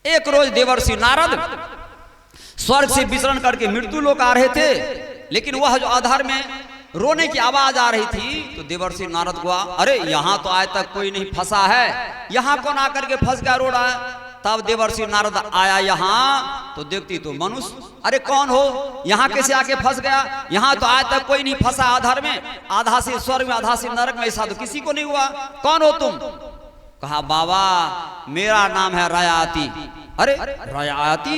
एक रोज देवर्षि नारद स्वर्ग से विचरण करके मृत्यु लोक आ रहे थे, लेकिन वह जो आधार में रोने की आवाज आ रही थी तो देवर्षि नारद को अरे यहाँ तो आज तक कोई नहीं फंसा है, यहाँ कौन आकर के फंस गया रो रहा है। तब देवर्षि नारद आया यहाँ तो देखती तो मनुष्य, अरे कौन हो, यहाँ कैसे आके फंस गया, यहाँ तो आज तक कोई नहीं फंसा आधार में, आधा से स्वर्ग में आधा से नरक में, ऐसा तो किसी को नहीं हुआ, कौन हो तुम। कहा बाबा मेरा नाम है रयाति। अरे रयाति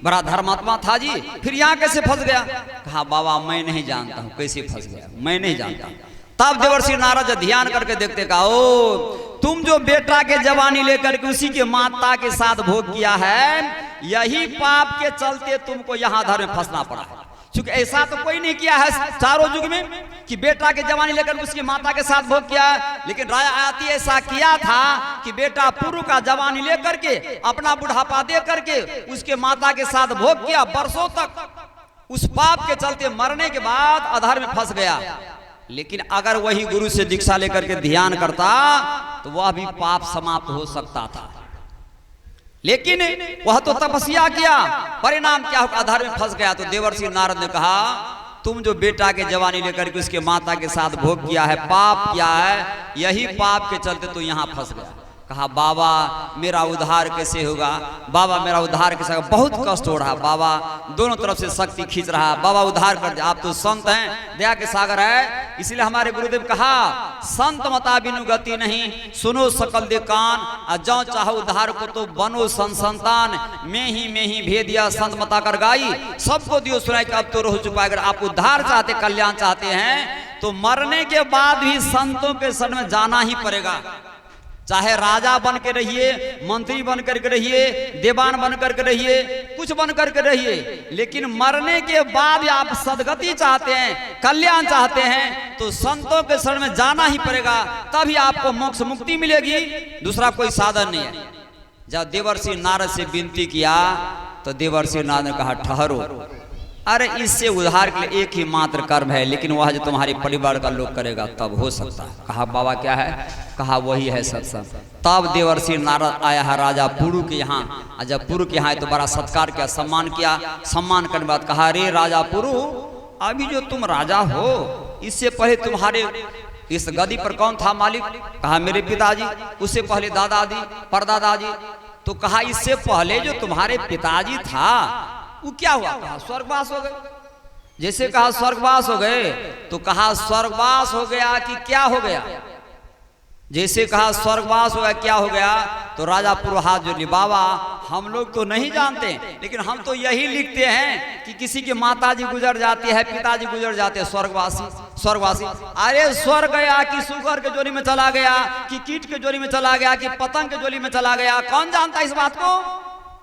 बड़ा धर्मात्मा था जी, फिर यहाँ कैसे फंस गया। कहा बाबा मैं नहीं जानता हूँ कैसे फंस गया, मैं नहीं जानता। तब देवर्षि नारद ध्यान करके देखते, कहा ओ तुम जो बेटा के जवानी लेकर के उसी के माता के साथ भोग किया है, यही पाप के चलते तुमको यहाँ धर में फंसना पड़ा है। क्योंकि ऐसा तो कोई नहीं किया है चारों युग में कि बेटा के जवानी लेकर उसकी माता के साथ भोग किया, लेकिन रयाति ऐसा किया था कि बेटा पुरु का जवानी लेकर के अपना बुढ़ापा दे करके उसके माता के साथ भोग किया वर्षों तक, उस पाप के चलते मरने के बाद अधर में फंस गया। लेकिन अगर वही गुरु से दीक्षा लेकर के ध्यान करता तो वह भी पाप समाप्त हो सकता था, लेकिन वह तो तपस्या किया, परिणाम क्या हो, अधर में फंस गया। तो देवर्षि नारद ने कहा तुम जो बेटा के जवानी लेकर के उसके माता के साथ भोग किया है, पाप किया है, यही पाप के चलते तो यहाँ फंस गया। कहा बाबा मेरा उद्धार कैसे होगा, बाबा मेरा उद्धार कैसे होगा, बहुत कष्ट हो रहा, बाबा दोनों तरफ से शक्ति खींच रहा, बाबा उद्धार कर दे, आप तो संत हैं, दया के सागर है। इसलिए हमारे गुरुदेव कहा संत मता बिनु गति नहीं, सुनो सकल दे कान, जो चाहो उद्धार को तो बनो संतान, में ही भेद दिया संत मता कर गाई, सबको दियो सुनाई कि अब तो रोह चुका। अगर आप उद्धार चाहते, कल्याण चाहते हैं तो मरने के बाद भी संतों के शरण में जाना ही पड़ेगा। चाहे राजा बन के रहिए, मंत्री बन करके रहिए, देवान बन करके रहिए, कुछ बन करके रहिए, लेकिन मरने के बाद आप सदगति चाहते हैं, कल्याण चाहते हैं तो संतों के शरण में जाना ही पड़ेगा, तभी आपको मोक्ष मुक्ति मिलेगी, दूसरा कोई साधन नहीं है। जब देवर्षि नारद से विनती किया तो देवर्षि नारद ने कहा ठहरो, अरे इससे उद्धार के लिए एक ही मात्र कर्म है, लेकिन वह जो तुम्हारे परिवार का लोग करेगा तब हो सकता है। कहा बाबा क्या है, कहा वही है सत्संग। तब देवर्षि नारद आया है राजा पुरु के यहाँ, जब पुरु के यहाँ तो बड़ा सत्कार किया, सम्मान किया, सम्मान करने के बाद कहा रे राजा पुरु, अभी जो तुम राजा हो इससे पहले तुम्हारे इस गद्दी पर कौन था मालिक। कहा मेरे पिताजी, उससे पहले दादाजी, परदादाजी। तो कहा इससे पहले जो तुम्हारे पिताजी था वो क्या हुआ। कहा स्वर्गवास हो गए। जैसे कहा स्वर्गवास हो गए तो कहा स्वर्गवास हो गया कि क्या हो गया। जैसे कहा स्वर्गवास हो गया क्या हो गया, तो राजा पुरु हाथ जोड़ लिए, बाबा हम लोग तो नहीं जानते, लेकिन हम तो यही लिखते हैं कि किसी की माताजी गुजर जाती है, पिताजी गुजर जाते हैं, स्वर्गवासी। अरे स्वर्ग गया कि सुगर के जोड़ी में चला गया, कि कीट के जोड़ी में चला गया, कि पतंग के जोड़ी में चला गया, कौन जानता है इस बात को,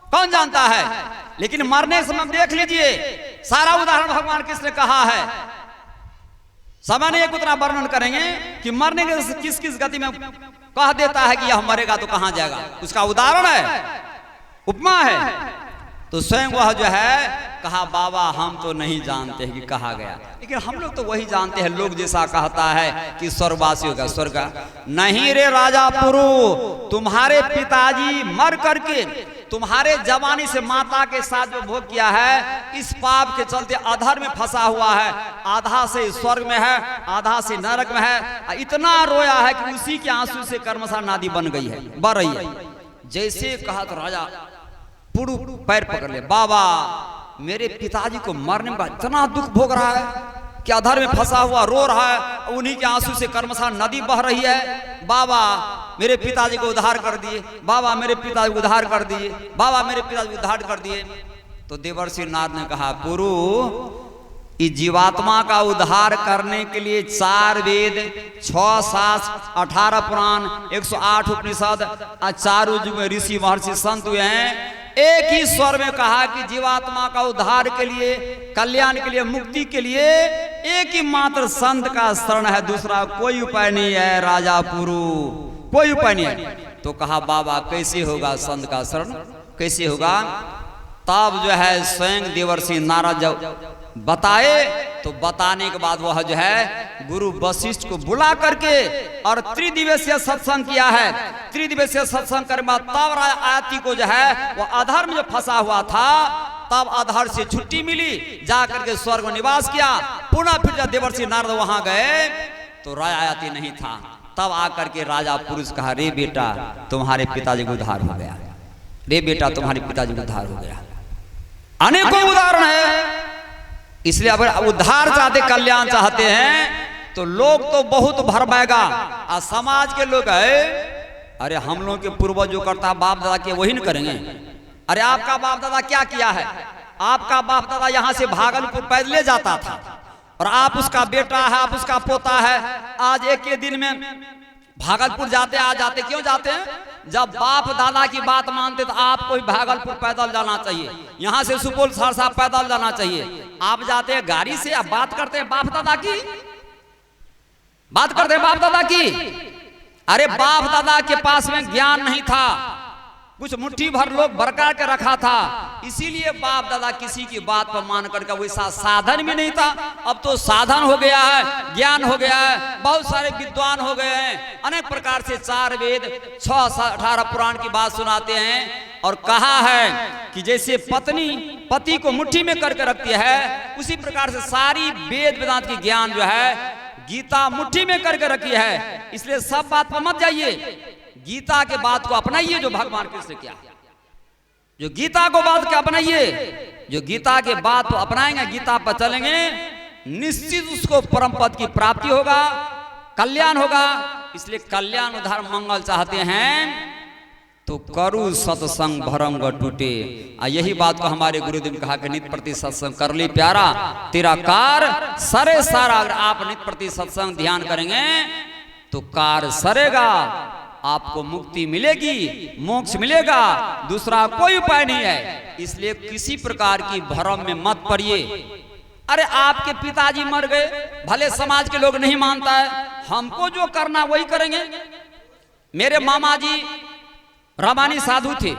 कौन जानता है। लेकिन मरने के समय देख लीजिए सारा उदाहरण भगवान कृष्ण ने कहा है। समय नहीं एक उतना वर्णन करेंगे कि मरने के किस किस गति में कह देता है कि यह मरेगा तो कहां जाएगा, उसका उदाहरण है, उपमा है। तो स्वयं वह जो है कहा बाबा हम तो नहीं जानते हैं कि कहा गया, लेकिन हम लोग तो वही जानते हैं, लोग जैसा कहता है कि स्वर्गवासी होगा, स्वर्ग नहीं रे राजा पुरु, तुम्हारे पिताजी मर करके तुम्हारे जवानी से माता के साथ जो भोग किया है, इस पाप के चलते अधर में फंसा हुआ है, आधा से स्वर्ग में है, आधा से नरक में है। इतना रोया है कि उसी के आंसू से कर्मसा नदी बन गई है, बढ़ रही है। जैसे कहा तो राजा पुरु पैर पकड़ ले, बाबा मेरे पिताजी को मरने में इतना दुख भोग रहा है कि अधर में फंसा हुआ रो रहा है, उन्हीं के आंसू से कर्मसा नदी बह रही है। बाबा मेरे पिताजी को उद्धार कर दिए, बाबा मेरे पिताजी को उद्धार कर दिए, बाबा मेरे पिताजी को उद्धार कर दिए। तो देवर्षि नारद ने कहा पुरु, इस जीवात्मा का उद्धार करने के लिए 4 वेद, 6 शास्त्र, 18 पुराण, 108 उपनिषद, 4 युग में ऋषि महर्षि संत हुए हैं। एक ही स्वर में कहा कि जीवात्मा का उद्धार के लिए, कल्याण के लिए, मुक्ति के लिए एक ही मात्र संत का शरण है, दूसरा कोई उपाय नहीं है राजा पुरु, कोई उपाय नहीं है। तो कहा बाबा कैसे होगा संत का शरण, कैसे होगा। तब जो है स्वयं देवर्षि नारद जब बताए तो बताने के बाद वह जो है गुरु वशिष्ठ को बुला करके और त्रिदिवसीय सत्संग किया है। त्रिदिवसीय सत्संग करने बाद तब आयती को जो है वो अधर्म में जो फंसा हुआ था तब अधर से छुट्टी मिली, जा करके स्वर्ग में निवास किया। पुनः फिर जब देवर्षि नारद वहां गए तो राजा आयती नहीं था। तब आकर के राजा पुरुष कहा, रे बेटा तुम्हारे पिताजी को उद्धार हो गया, रे बेटा तुम्हारे पिताजी को उद्धार हो गया। अनेकों उदाहरण है। इसलिए अगर उद्धार चाहते, कल्याण चाहते हैं तो लोग तो बहुत भर बैगा और समाज के लोग है, अरे हम लोग के पूर्वज जो करता बाप दादा के वही न करेंगे। अरे आपका बाप दादा क्या किया है? आपका बाप दादा यहाँ से भागलपुर पैदल जाता था और आप उसका बेटा है, आप उसका पोता है, आज एक ही दिन में भागलपुर जाते आ जाते। क्यों जाते हैं? जब बाप दादा की बात मानते तो आपको भी भागलपुर पैदल जाना चाहिए, यहाँ से सुपौल सहरसा पैदल जाना चाहिए। आप जाते हैं गाड़ी से, आप बात करते हैं बाप दादा की, बात करते हैं बाप दादा की। अरे बाप दादा के पास में ज्ञान नहीं था, कुछ मुट्ठी भर लोग बरका के रखा था, इसीलिए बाप दादा किसी की बात पर मान करके वैसा साधन भी नहीं था। अब तो साधन हो गया है, ज्ञान हो गया है, बहुत सारे विद्वान हो गए हैं, अनेक प्रकार से 4 वेद 6-18 पुराण की बात सुनाते हैं। और कहा है कि जैसे पत्नी पति को मुट्ठी में करके रखती है, उसी प्रकार से सारी वेद वेदांत की ज्ञान जो है गीता मुट्ठी में करके रखी है। इसलिए सब बात पर मत जाइए, गीता के बात को अपनाइए जो भगवान कृष्ण क्या, जो गीता को बात के अपनाइए। जो गीता के बात को अपनाएंगे, गीता पर चलेंगे, निश्चित उसको परम पद की प्राप्ति होगा, कल्याण होगा। इसलिए कल्याण उद्धार मंगल चाहते हैं तो करु सत्संग भरम ग टूटे। यही बात को हमारे गुरुदेव ने कहा कि नित्य प्रति सत्संग कर ली प्यारा, तेरा कार सरे सारा। अगर आप नित्य प्रति सत्संग ध्यान करेंगे तो कार सरेगा, आपको मुक्ति मिलेगी, मोक्ष मिलेगा, दूसरा कोई उपाय नहीं है। इसलिए किसी प्रकार की भ्रम में मत पड़िए। अरे आपके पिताजी मर गए, भले समाज के लोग नहीं मानता है, हमको जो करना वही करेंगे। मेरे मामा जी रामानी साधु थे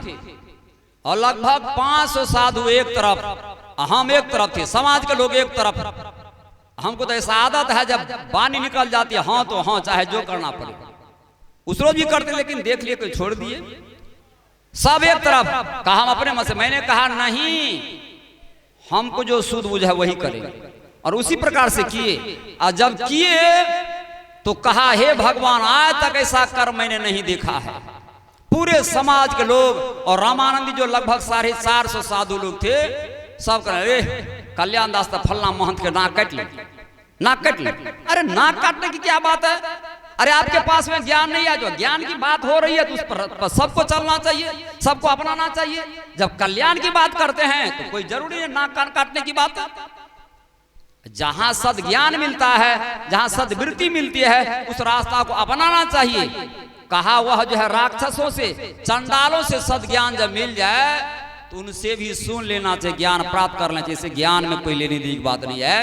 और लगभग 500 साधु एक तरफ, हम एक तरफ थे, समाज के लोग एक तरफ। हमको तो ऐसा आदत है जब बानी निकल जाती है, हाँ तो हाँ, चाहे जो करना पड़े। उस रोज भी करते, लेकिन देख लिए तो छोड़ दिए। सब एक तरफ कहा, हम अपने मन से। मैंने कहा नहीं, हमको जो सूझ बूझ है वही करेंगे, और उसी प्रकार से किए। और जब किए तो कहा, हे भगवान आज तक ऐसा कर मैंने नहीं देखा है। पूरे समाज के लोग और रामानंदी जो लगभग 450 साधु लोग थे, सब कह रहे कल्याण दास तो फलना महंत के नाक काट ले, नाक काट ले। अरे नाक काटने की क्या बात है? अरे आपके पास में ज्ञान नहीं है, जो ज्ञान की बात हो रही है तो उस पर सबको चलना चाहिए, सबको अपनाना चाहिए। जब कल्याण की बात करते हैं तो कोई जरूरी है नाक कान काटने की बात है। जहां सद ज्ञान मिलता है, जहां सदवृत्ति मिलती है, उस रास्ता को अपनाना चाहिए। कहा वह जो है राक्षसों से, चंडालों से सद ज्ञान जब मिल जाए तो उनसे भी सुन लेना चाहिए, ज्ञान प्राप्त कर लेना चाहिए। ज्ञान में कोई लेने देने की बात नहीं है।